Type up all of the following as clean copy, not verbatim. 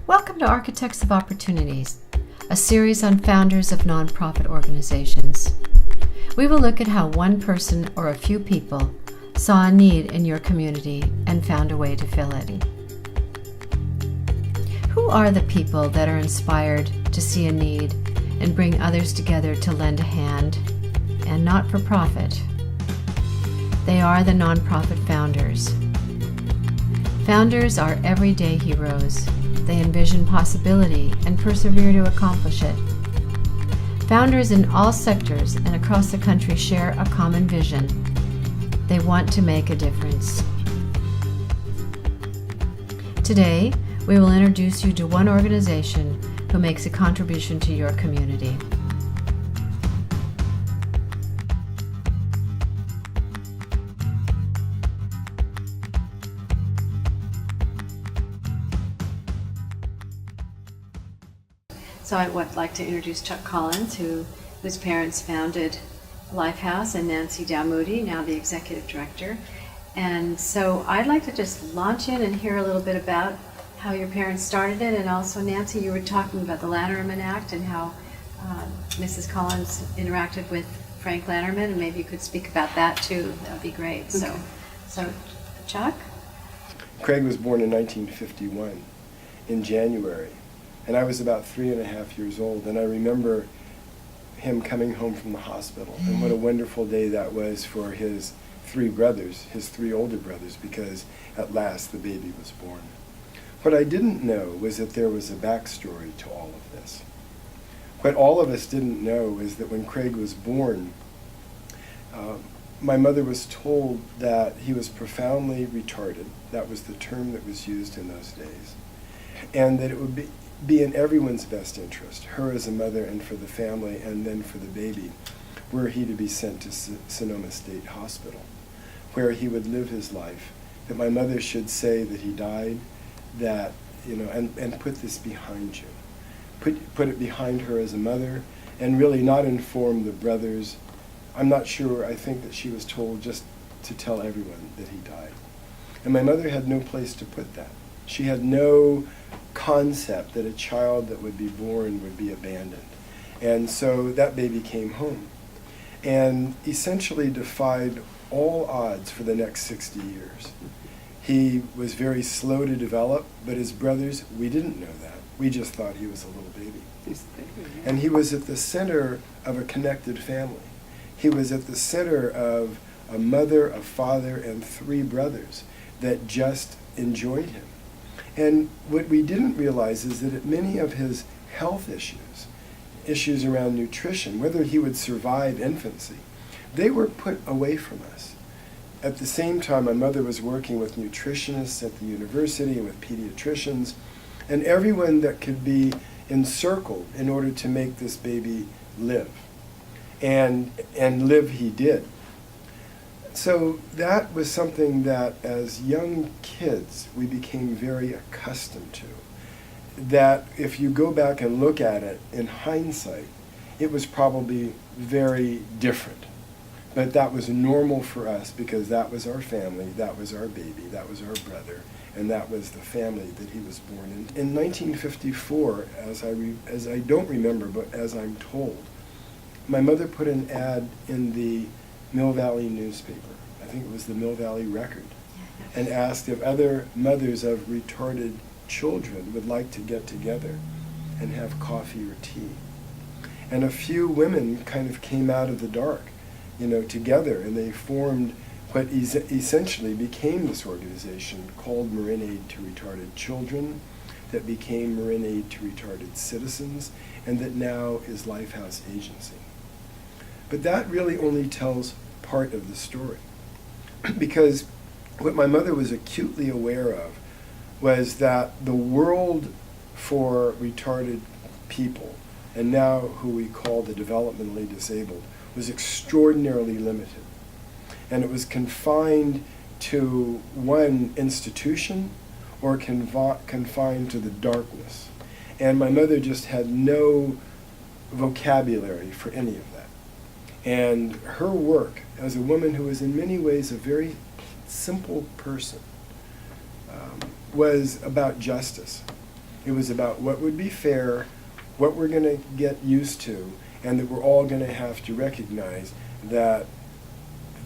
Welcome to Architects of Opportunities, a series on founders of nonprofit organizations. We will look at how one person or a few people saw a need in your community and found a way to fill it. Who are the people that are inspired to see a need and bring others together to lend a hand, and not for profit? They are the nonprofit founders. Founders are everyday heroes. They envision possibility and persevere to accomplish it. Founders in all sectors and across the country share a common vision. They want to make a difference. Today, we will introduce you to one organization who makes a contribution to your community. So I would like to introduce Chuck Collins, whose parents founded Lifehouse, and Nancy Moody, now the executive director. And so I'd like to just launch in and hear a little bit about how your parents started it, and also, Nancy, you were talking about the Lanterman Act and how Mrs. Collins interacted with Frank Lanterman, and maybe you could speak about that too. That would be great. Okay. So Chuck? Craig was born in 1951 in January. And I was about 3.5 years old, and I remember him coming home from the hospital, and what a wonderful day that was for his three brothers, his three older brothers, because at last the baby was born. What I didn't know was that there was a backstory to all of this. What all of us didn't know is that when Craig was born, my mother was told that he was profoundly retarded. That was the term that was used in those days. And that it would be in everyone's best interest, her as a mother and for the family, and then for the baby, were he to be sent to Sonoma State Hospital, where he would live his life, that my mother should say that he died, that, and put this behind you. Put it behind her as a mother, and really not inform the brothers. I'm not sure, I think that she was told just to tell everyone that he died. And my mother had no place to put that. She had no concept that a child that would be born would be abandoned. And so that baby came home and essentially defied all odds for the next 60 years. He was very slow to develop, but his brothers, we didn't know that. We just thought he was a little baby. And he was at the center of a connected family. He was at the center of a mother, a father, and three brothers that just enjoyed him. And what we didn't realize is that many of his health issues around nutrition, whether he would survive infancy, they were put away from us. At the same time, my mother was working with nutritionists at the university and with pediatricians, and everyone that could be encircled in order to make this baby live. And live he did. So that was something that as young kids we became very accustomed to. That if you go back and look at it in hindsight, it was probably very different. But that was normal for us because that was our family, that was our baby, that was our brother, and that was the family that he was born in. In 1954, as I don't remember, but as I'm told, my mother put an ad in the Mill Valley newspaper, I think it was the Mill Valley Record, and asked if other mothers of retarded children would like to get together and have coffee or tea. And a few women kind of came out of the dark, together, and they formed what essentially became this organization called Marin Aid to Retarded Children, that became Marin Aid to Retarded Citizens, and that now is Lifehouse Agency. But that really only tells part of the story. Because what my mother was acutely aware of was that the world for retarded people, and now who we call the developmentally disabled, was extraordinarily limited. And it was confined to one institution or confined to the darkness. And my mother just had no vocabulary for any of that. And her work as a woman who was in many ways a very simple person was about justice. It was about what would be fair, what we're going to get used to, and that we're all going to have to recognize that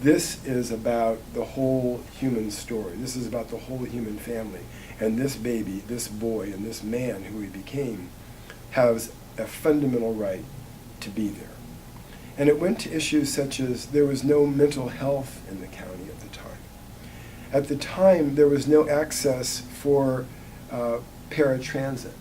this is about the whole human story. This is about the whole human family. And this baby, this boy, and this man who he became has a fundamental right to be there. And it went to issues such as there was no mental health in the county at the time. At the time, there was no access for paratransit.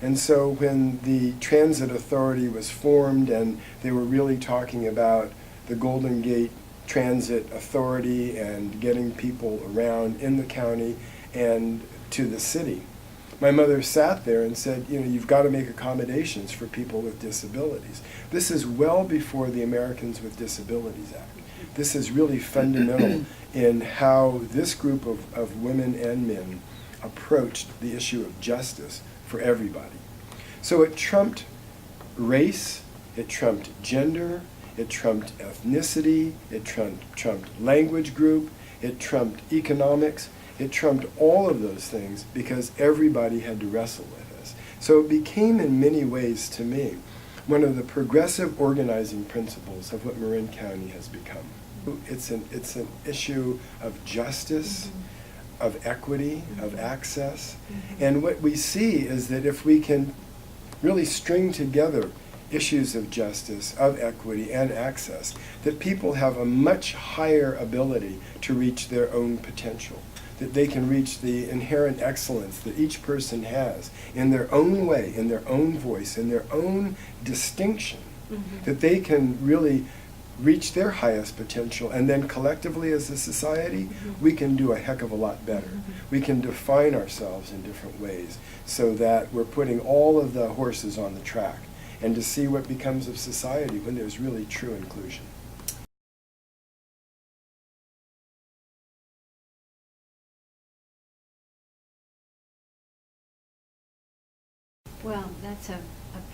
And so when the transit authority was formed and they were really talking about the Golden Gate Transit Authority and getting people around in the county and to the city, my mother sat there and said, you've got to make accommodations for people with disabilities. This is well before the Americans with Disabilities Act. This is really fundamental in how this group of women and men approached the issue of justice for everybody. So it trumped race, it trumped gender, it trumped ethnicity, it trumped language group, it trumped economics, it trumped all of those things because everybody had to wrestle with this. So it became in many ways to me one of the progressive organizing principles of what Marin County has become. It's an issue of justice, of equity, of access. And what we see is that if we can really string together issues of justice, of equity, and access, that people have a much higher ability to reach their own potential, that they can reach the inherent excellence that each person has in their own way, in their own voice, in their own distinction, that they can really reach their highest potential, and then collectively as a society, we can do a heck of a lot better. We can define ourselves in different ways so that we're putting all of the horses on the track and to see what becomes of society when there's really true inclusion. Well, that's a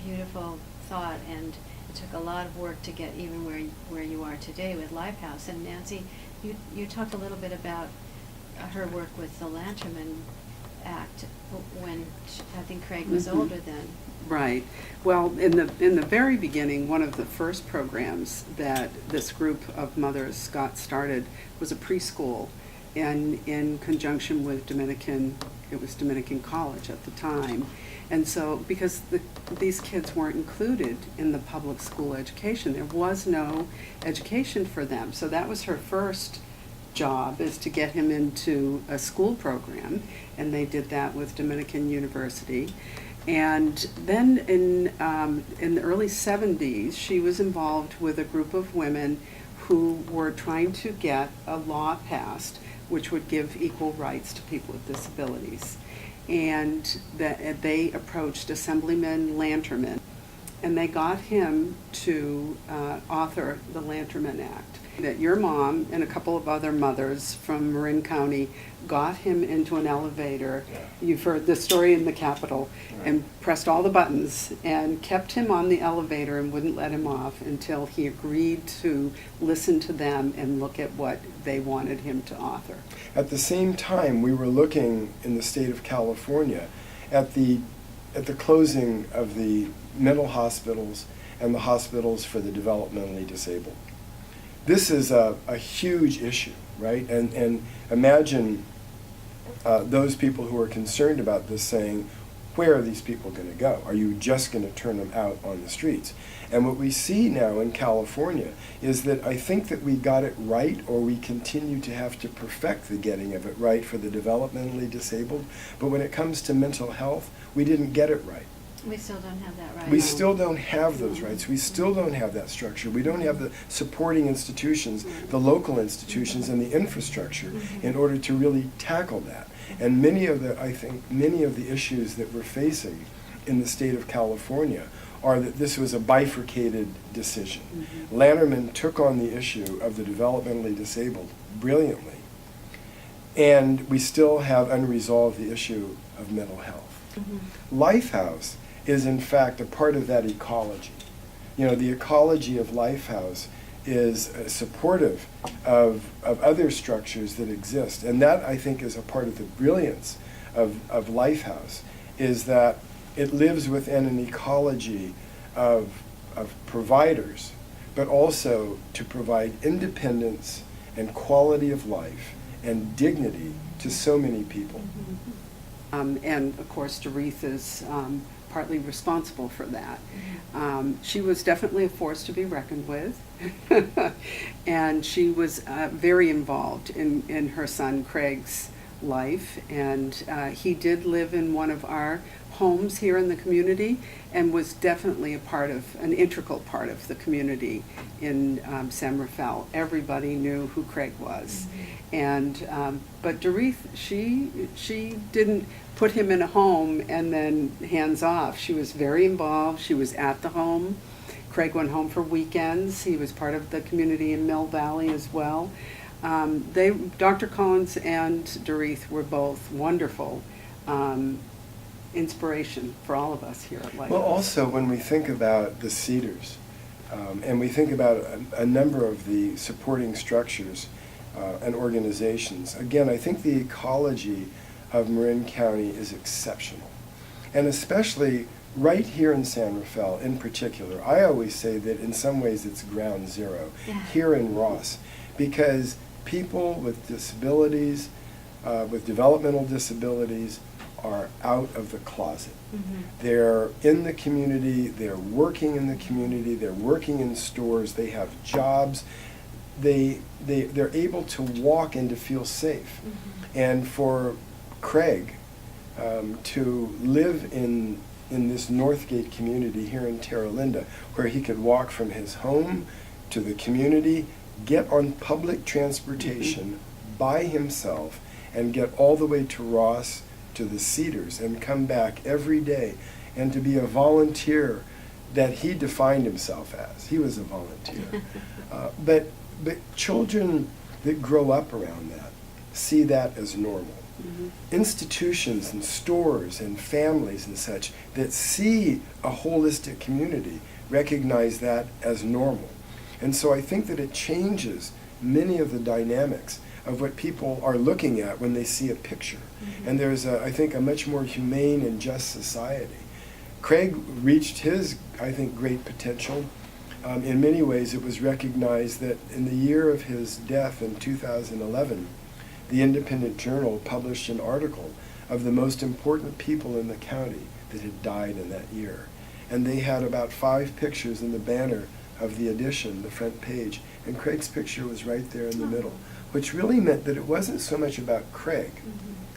beautiful thought, and it took a lot of work to get even where you are today with Lifehouse. And Nancy, you talked a little bit about her work with the Lanterman Act when I think Craig was older then. Right. Well, in the very beginning, one of the first programs that this group of mothers got started was a preschool, and in conjunction with Dominican College at the time. And so, because these kids weren't included in the public school education, there was no education for them. So that was her first job, is to get him into a school program, and they did that with Dominican University. And then in the early 70s, she was involved with a group of women who were trying to get a law passed which would give equal rights to people with disabilities. And they approached Assemblyman Lanterman, and they got him to author the Lanterman Act. That your mom and a couple of other mothers from Marin County got him into an elevator. Yeah. You've heard the story in the Capitol, Right. and pressed all the buttons and kept him on the elevator and wouldn't let him off until he agreed to listen to them and look at what they wanted him to author. At the same time, we were looking in the state of California at the closing of the mental hospitals and the hospitals for the developmentally disabled. This is a huge issue, right? And imagine those people who are concerned about this saying, where are these people going to go? Are you just going to turn them out on the streets? And what we see now in California is that I think that we got it right, or we continue to have to perfect the getting of it right for the developmentally disabled. But when it comes to mental health, we didn't get it right. We still don't have that right. We still don't have those rights. We still don't have that structure. We don't have the supporting institutions, the local institutions, and the infrastructure in order to really tackle that. And I think many of the issues that we're facing in the state of California are that this was a bifurcated decision. Lanterman took on the issue of the developmentally disabled brilliantly, and we still have unresolved the issue of mental health. Lifehouse is in fact a part of that ecology. The ecology of Lifehouse is supportive of other structures that exist. And that, I think, is a part of the brilliance of Lifehouse, is that it lives within an ecology of providers, but also to provide independence and quality of life and dignity to so many people. And of course, Doreen is partly responsible for that. She was definitely a force to be reckoned with, and she was very involved in her son Craig's life, and he did live in one of our homes here in the community and was definitely an integral part of the community in San Rafael. Everybody knew who Craig was. And but Doreen, she didn't put him in a home and then hands off. She was very involved. She was at the home. Craig went home for weekends. He was part of the community in Mill Valley as well. Dr. Collins and Doreen were both wonderful inspiration for all of us here at Lifehouse. Well, also when we think about the Cedars, and we think about a number of the supporting structures and organizations, again, I think the ecology of Marin County is exceptional. And especially right here in San Rafael in particular, I always say that in some ways it's ground zero, here in Ross, because people with disabilities, with developmental disabilities, are out of the closet. They're in the community, they're working in the community, they're working in stores, they have jobs, they're able to walk and to feel safe. And for Craig to live in this Northgate community here in Terra Linda, where he could walk from his home to the community, get on public transportation by himself, and get all the way to Ross, to the Cedars, and come back every day, and to be a volunteer that he defined himself as. He was a volunteer. But children that grow up around that see that as normal. Institutions and stores and families and such that see a holistic community recognize that as normal. And so I think that it changes many of the dynamics of what people are looking at when they see a picture. And there's, I think, a much more humane and just society. Craig reached his, I think, great potential. In many ways, it was recognized that in the year of his death in 2011, the Independent Journal published an article of the most important people in the county that had died in that year. And they had about 5 pictures in the banner of the edition, the front page, and Craig's picture was right there in the middle, which really meant that it wasn't so much about Craig.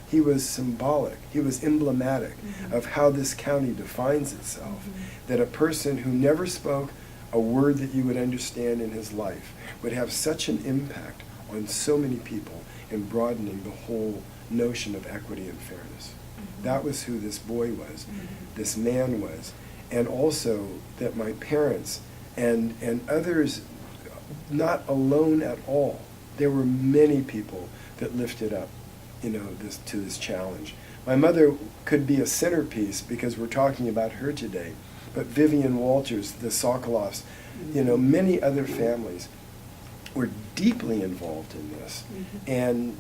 He was symbolic, he was emblematic of how this county defines itself, that a person who never spoke a word that you would understand in his life would have such an impact on so many people in broadening the whole notion of equity and fairness. That was who this boy was, this man was, and also that my parents and others, not alone at all. There were many people that lifted up, this challenge. My mother could be a centerpiece because we're talking about her today, but Vivian Walters, the Sokolovs, many other families were deeply involved in this. And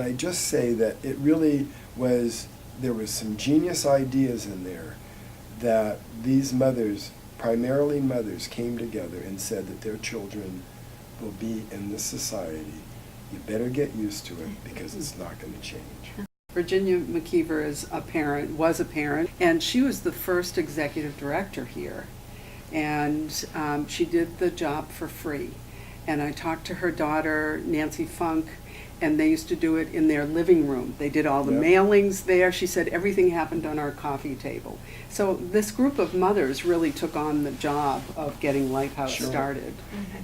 I just say that it really was, there was some genius ideas in there that these mothers, primarily mothers, came together and said that their children will be in this society. You better get used to it because it's not going to change. Virginia McKeever was a parent, and she was the first executive director here. And she did the job for free. And I talked to her daughter, Nancy Funk, and they used to do it in their living room. They did all the mailings there. She said everything happened on our coffee table. So this group of mothers really took on the job of getting Lifehouse started.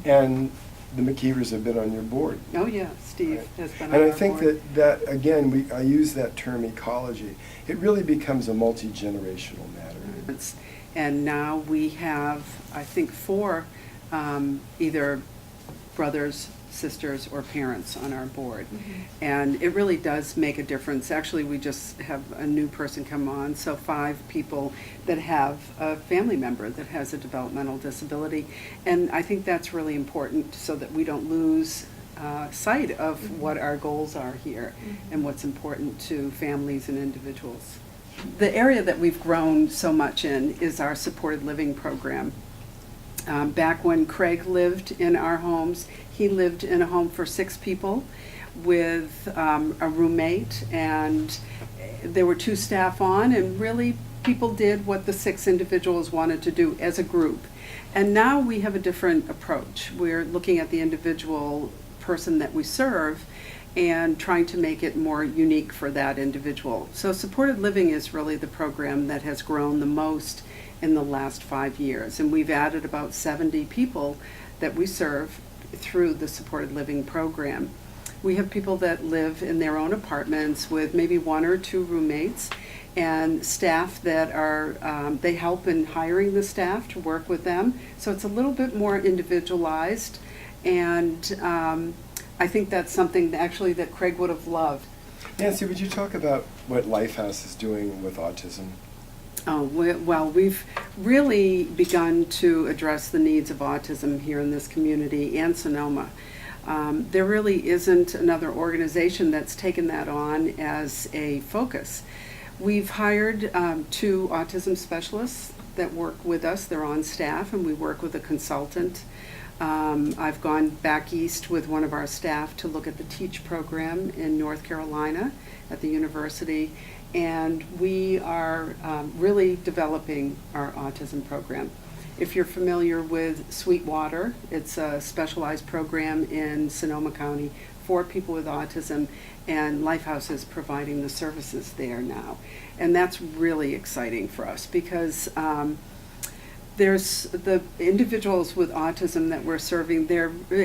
And the McKeevers have been on your board. Oh yeah, Steve has been on our board. And I think that again, I use that term ecology. It really becomes a multi-generational matter. And now we have, I think, 4 either brothers, sisters, or parents on our board. And it really does make a difference. Actually, we just have a new person come on, so 5 people that have a family member that has a developmental disability. And I think that's really important so that we don't lose sight of what our goals are here and what's important to families and individuals. the area that we've grown so much in is our supported living program. Back when Craig lived in our homes, he lived in a home for 6 people with a roommate, and there were 2 staff on, and really people did what the 6 individuals wanted to do as a group. And now we have a different approach. We're looking at the individual person that we serve and trying to make it more unique for that individual. So supported living is really the program that has grown the most in the last 5 years. And we've added about 70 people that we serve through the supported living program. We have people that live in their own apartments with maybe 1 or 2 roommates, and staff that are, they help in hiring the staff to work with them. So it's a little bit more individualized, and I think that's something actually that Craig would have loved. Nancy, would you talk about what Lifehouse is doing with autism? Oh, well, we've really begun to address the needs of autism here in this community and Sonoma. There really isn't another organization that's taken that on as a focus. We've hired 2 autism specialists that work with us. They're on staff, and we work with a consultant. I've gone back east with one of our staff to look at the TEACH program in North Carolina at the university, and we are really developing our autism program. If you're familiar with Sweetwater, it's a specialized program in Sonoma County for people with autism, and Lifehouse is providing the services there now. And that's really exciting for us because there's the individuals with autism that we're serving,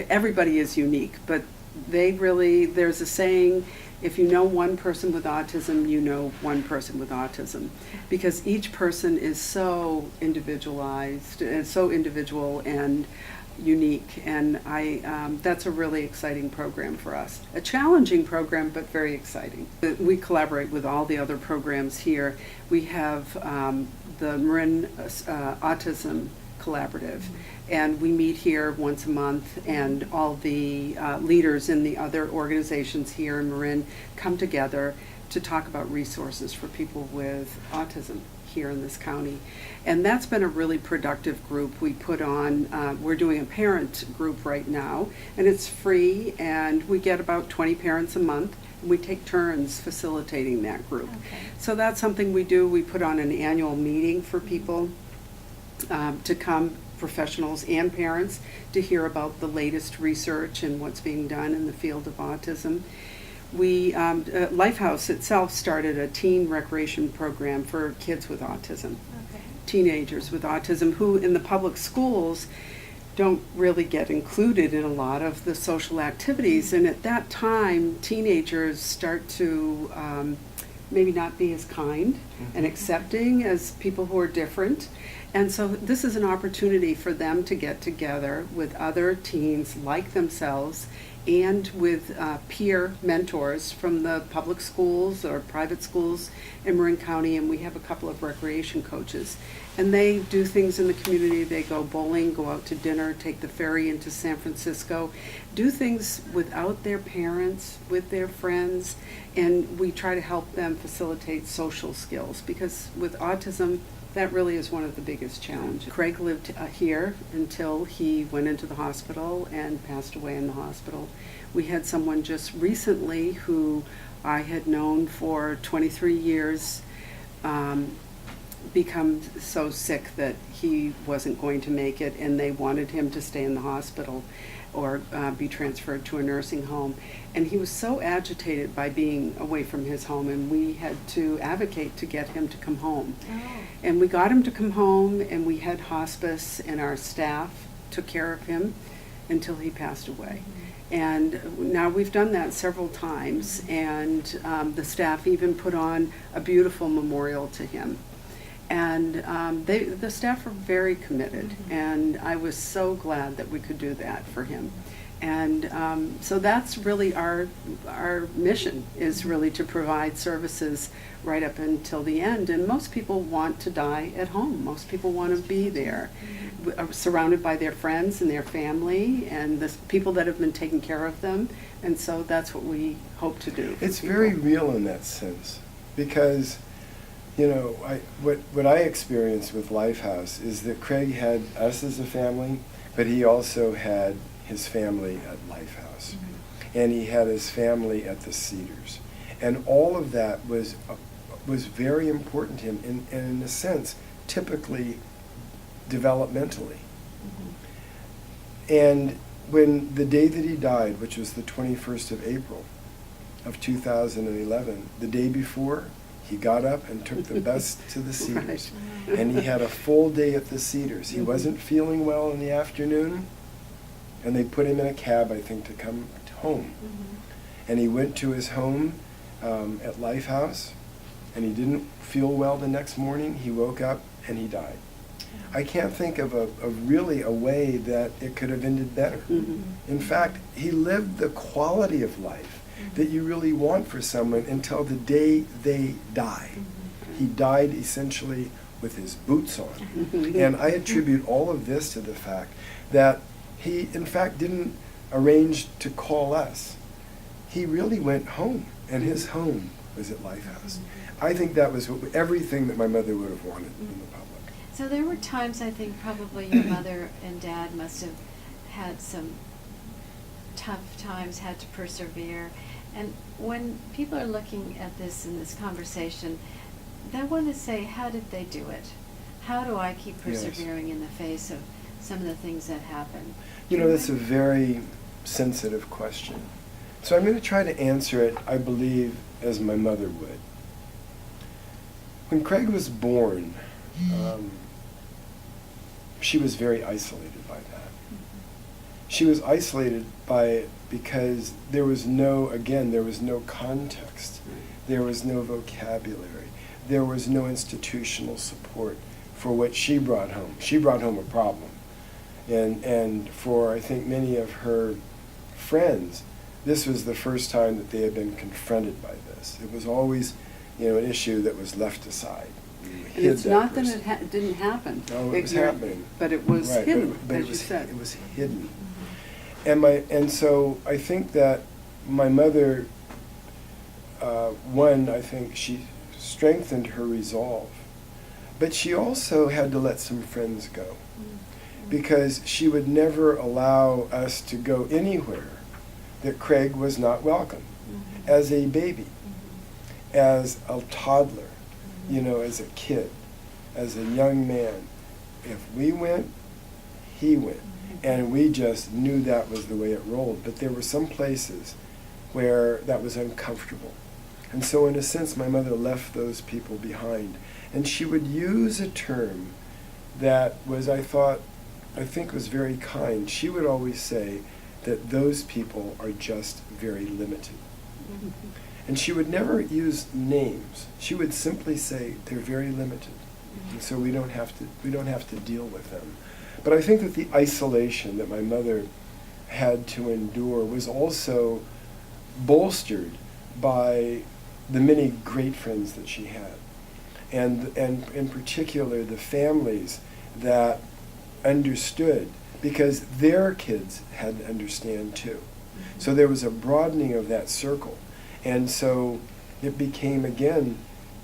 everybody is unique, but there's a saying, if you know one person with autism, you know one person with autism, because each person is so individualized and so individual and unique, and that's a really exciting program for us. A challenging program, but very exciting. We collaborate with all the other programs here. We have the Marin Autism Collaborative, and we meet here once a month, and all the leaders in the other organizations here in Marin come together to talk about resources for people with autism here in this county. And that's been a really productive group. We put on, we're doing a parent group right now, and it's free, and we get about 20 parents a month, and we take turns facilitating that group. Okay. So that's something we do. We put on an annual meeting for people to come, professionals and parents, to hear about the latest research and what's being done in the field of autism. We, Lifehouse itself started a teen recreation program for kids with autism, Okay. teenagers with autism who in the public schools don't really get included in a lot of the social activities. And at that time, teenagers start to maybe not be as kind and accepting as people who are different. And so this is an opportunity for them to get together with other teens like themselves and with peer mentors from the public schools or private schools in Marin County, and we have a couple of recreation coaches. And they do things in the community. They go bowling, go out to dinner, take the ferry into San Francisco, do things without their parents, with their friends, and we try to help them facilitate social skills, because with autism, that really is one of the biggest challenges. Craig lived here until he went into the hospital and passed away in the hospital. We had someone just recently who I had known for 23 years become so sick that he wasn't going to make it, and they wanted him to stay in the hospital or be transferred to a nursing home. And he was so agitated by being away from his home, and we had to advocate to get him to come home. Oh. And we got him to come home, and we had hospice, and our staff took care of him until he passed away. And now we've done that several times, and the staff even put on a beautiful memorial to him. And the staff are very committed, and I was so glad that we could do that for him. And so that's really our mission, is really to provide services right up until the end. And most people want to die at home. Most people want to be there, surrounded by their friends and their family and the people that have been taking care of them. And so that's what we hope to do. It's very real in that sense, because you know, what I experienced with Lifehouse is that Craig had us as a family, but he also had his family at Lifehouse. And he had his family at the Cedars. And all of that was very important to him, and in a sense, typically developmentally. And when the day that he died, which was the 21st of April of 2011, the day before, he got up and took the bus to the Cedars. Right. And he had a full day at the Cedars. He wasn't feeling well in the afternoon, and they put him in a cab, I think, to come home. And he went to his home at Lifehouse, and he didn't feel well the next morning. He woke up and he died. I can't think of really a way that it could have ended better. In fact, he lived the quality of life that you really want for someone until the day they die. He died essentially with his boots on. And I attribute all of this to the fact that he, in fact, didn't arrange to call us. He really went home, and his home was at Lifehouse. I think that was everything that my mother would have wanted in the public. So there were times, I think, probably your mother and dad must have had some tough times, had to persevere. And when people are looking at this in this conversation, they want to say, how did they do it? How do I keep persevering in the face of some of the things that happen? You know, that's a very sensitive question. So I'm going to try to answer it, I believe, as my mother would. When Craig was born, she was very isolated by that. She was isolated by it because there was no context. There was no vocabulary. There was no institutional support for what she brought home. She brought home a problem. And for, I think, many of her friends, this was the first time that they had been confronted by this. It was always, you know, an issue that was left aside. And it's not that it didn't happen. No, it was happening. But it was right, hidden, but as you said. It was hidden. And so I think that my mother, I think she strengthened her resolve, but she also had to let some friends go, because she would never allow us to go anywhere that Craig was not welcome, as a baby, as a toddler, you know, as a kid, as a young man. If we went, he went. And we just knew that was the way it rolled. But there were some places where that was uncomfortable. And so in a sense, my mother left those people behind. And she would use a term that was, I think was very kind. She would always say that those people are just very limited. And she would never use names. She would simply say they're very limited. And so we don't have to deal with them. But I think that the isolation that my mother had to endure was also bolstered by the many great friends that she had. And in particular, the families that understood, because their kids had to understand too. So there was a broadening of that circle. And so it became, again,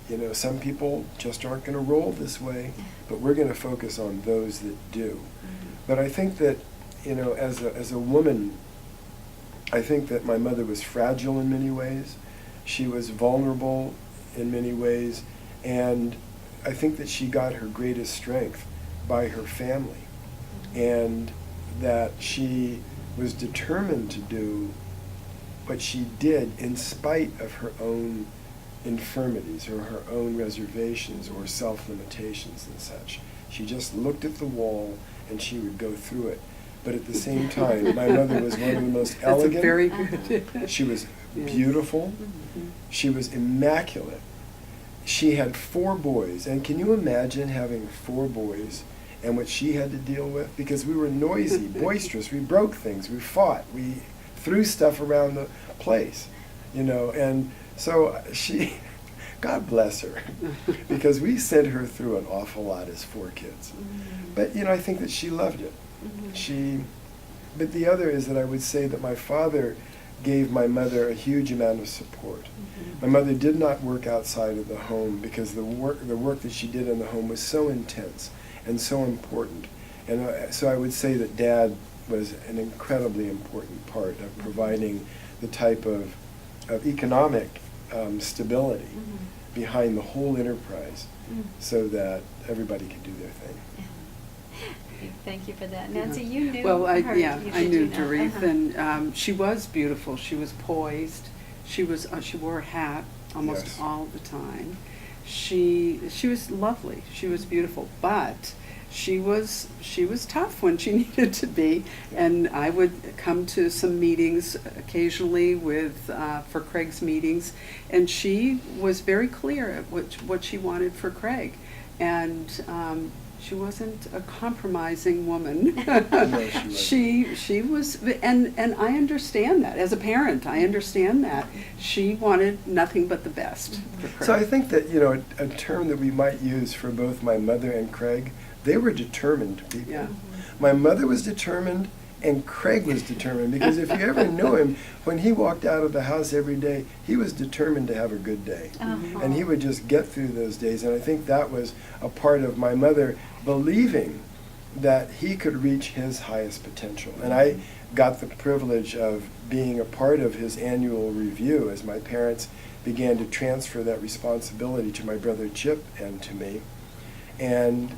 you know, some people just aren't going to roll this way, but we're going to focus on those that do. But I think that, you know, as a woman, I think that my mother was fragile in many ways. She was vulnerable in many ways. And I think that she got her greatest strength by her family. And that she was determined to do what she did in spite of her own infirmities or her own reservations or self-limitations and such. She just looked at the wall and she would go through it. But at the same time, my mother was one of the most elegant. That's very good. She was beautiful. She was immaculate. She had 4 boys. And can you imagine having 4 boys and what she had to deal with? Because we were noisy, boisterous, we broke things, we fought, we threw stuff around the place, you know. And so she, God bless her, because we sent her through an awful lot as 4 kids. But, you know, I think that she loved it. But the other is that I would say that my father gave my mother a huge amount of support. My mother did not work outside of the home because the work that she did in the home was so intense and so important. And so I would say that Dad was an incredibly important part of providing the type of economic stability behind the whole enterprise so that everybody could do their thing. Thank you for that. Nancy, you knew Well, her. I knew Georgina. Doretha, and she was beautiful. She was poised. She wore a hat almost Yes. all the time. She was lovely. She was beautiful, but she was tough when she needed to be. And I would come to some meetings occasionally for Craig's meetings, and she was very clear at what she wanted for Craig, and she wasn't a compromising woman. No, she wasn't. She was, and I understand that as a parent. I understand that she wanted nothing but the best for Craig. So I think that, a term that we might use for both my mother and Craig, they were determined people. Yeah. My mother was determined and Craig was determined, because if you ever knew him, when he walked out of the house every day, he was determined to have a good day. And he would just get through those days. And I think that was a part of my mother believing that he could reach his highest potential. And I got the privilege of being a part of his annual review as my parents began to transfer that responsibility to my brother Chip and to me. And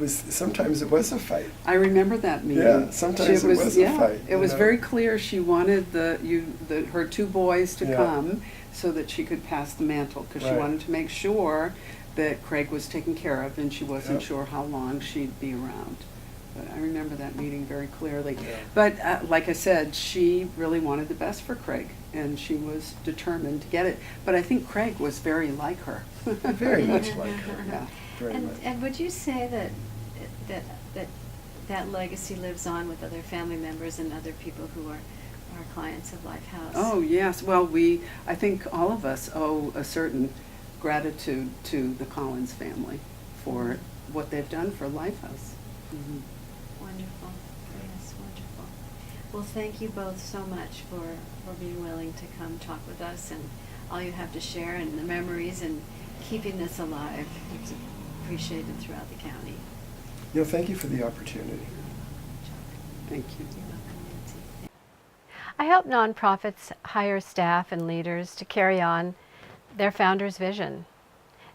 sometimes it was a fight. I remember that meeting. Yeah, sometimes it was a fight. It was very clear she wanted her two boys to come so that she could pass the mantle, because she wanted to make sure that Craig was taken care of, and she wasn't sure how long she'd be around. But I remember that meeting very clearly. Yeah. But like I said, she really wanted the best for Craig, and she was determined to get it. But I think Craig was very like her. Very much like her. Yeah. Very much. And would you say that legacy lives on with other family members and other people who are clients of Lifehouse? Oh, yes. Well, I think all of us owe a certain gratitude to the Collins family for what they've done for Lifehouse. Mm-hmm. Wonderful. Yes, wonderful. Well, thank you both so much for being willing to come talk with us and all you have to share and the memories and keeping this alive. It's appreciated throughout the county. Thank you for the opportunity. Thank you. You're welcome, Nancy. I help nonprofits hire staff and leaders to carry on their founder's vision.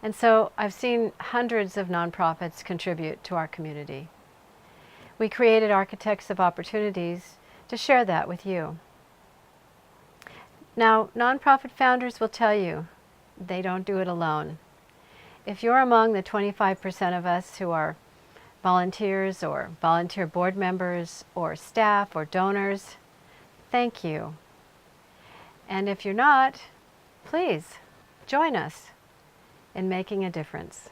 And so I've seen hundreds of nonprofits contribute to our community. We created Architects of Opportunities to share that with you. Now, nonprofit founders will tell you they don't do it alone. If you're among the 25% of us who are volunteers or volunteer board members or staff or donors, thank you. And if you're not, please join us in making a difference.